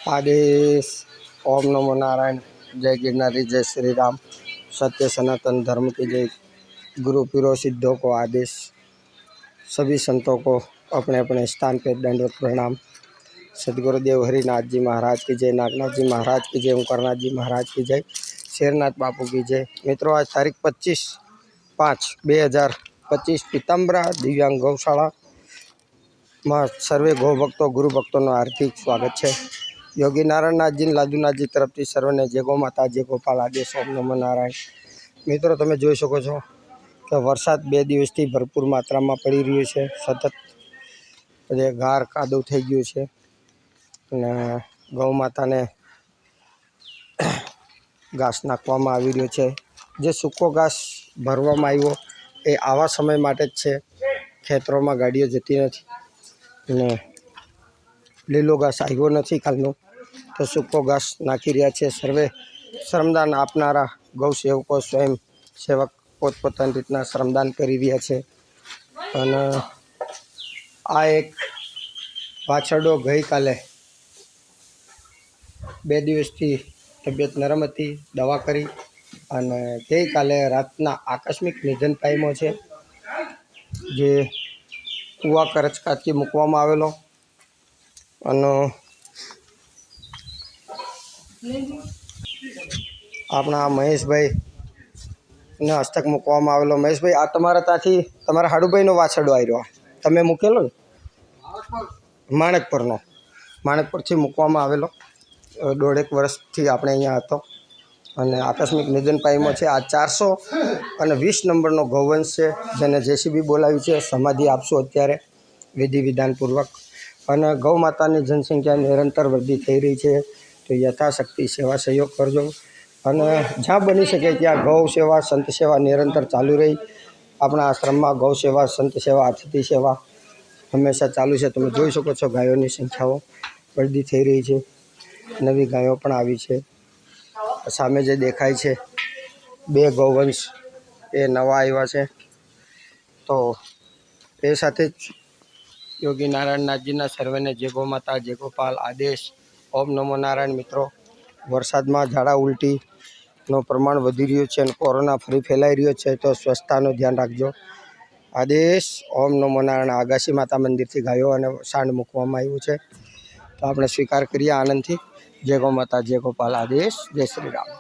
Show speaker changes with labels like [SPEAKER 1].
[SPEAKER 1] आदेश। ओम नमो नारायण। जय गिरनारी, जय श्री राम। सत्य सनातन धर्म की जय। गुरु पीरो सिद्धों को आदेश। सभी संतों को अपने अपने स्थान पर दंडवत प्रणाम। सदगुरुदेव हरिनाथ जी महाराज की जय, नागनाथ जी महाराज की जय, ओंकारनाथ जी महाराज की जय, शेरनाथ बापू की जय। मित्रों, आज तारीख 25/5/2025 पीताम्बरा दिव्यांग गौशाला में सर्वे गौ भक्तों, गुरु भक्तों हार्दिक स्वागत है। योगी नारायणनाथ जी, लादुनाथ जी तरफ सर्वने जय गौ माता, जय गोपाल, आदेश। ओम नमो नारायण। मित्रों, तमे जोई शको छो कि वरसाद 2 दिवसथी भरपूर मात्रा में पड़ी रह्यो छे। सतत गार कादव थई गयुं छे अने गौ माता ने घास नाखवामां आवी रह्यो छे। जे सूको घास भरवामां आव्यो ए आवा समय माटे ज छे। खेतरों में गाड़ीओ जती नथी अने लीलो घास आव्यो नथी कालनो, तो सूको घास नाखी रह्या छे। सर्वे श्रमदान आपनारा गौ सेवको, स्वयं सेवक पोतपोतानी रीतना श्रमदान करी रह्या छे। अने आ एक वाछरडो गई काले 2 दिवसथी तबियत नरम हती, दवा करी अने गई काले रातना आकस्मिक निधन पाम्यो छे। जे कुआ करचकाथी मूकवामां आवेलो अने अपना महेश भाई ने हस्तक मूकवामां आवेलो। महेश भाई, आ तमारा ताथी तमारा हाडूभाई नो वाछरडो आव्यो, तमे मूकेलो ने? माणकपुरथी मूकवामां आवेलो। 1.5 वर्षथी आपणे अहींया हतो अने आकस्मिक निधन पाम्यो छे। आ 420 नंबरनो गौवंश छे, जेने जेसीबी बोलावी छे। समाधि आपशो अत्यारे विधि विधानपूर्वक। अने गौ मातानी जनसंख्या निरंतर वृद्धि थई रही है, तो यथाशक्ति सेवा सहयोग करजो अने ज्यां बनी सके त्यां गौ सेवा, संत सेवा निरंतर चालू रही। अपना आश्रम में गौ सेवा, संत सेवा, अतिथि सेवा हमेशा चालू है। तमे जोई शको छो गायोनी संख्याओ वृद्धि थई रही है। नवी गायों पण आवी छे। सामे जे देखाय छे 2 गौवंश ए नवा आव्या छे। तो ए साथे योगी नारायणनाथ जी सर्वेने जय गौ माता, जय गोपाल, आदेश। ओम नमो नारायण। मित्रों, वरसाद में झाड़ा उल्टी नो प्रमाण वधी रह्युं छे अने कोरोना फरी फैलाई रह्यो छे, तो स्वच्छतानुं ध्यान राखजो। आदेश। ओम नमो नारायण। आगाशी माता मंदिर थी गायो अने सांड मूकवामां आव्युं छे, तो आपणे स्वीकार करीए आनंदथी। जय गौ माता, जय गोपाल, आदेश। जय श्री राम।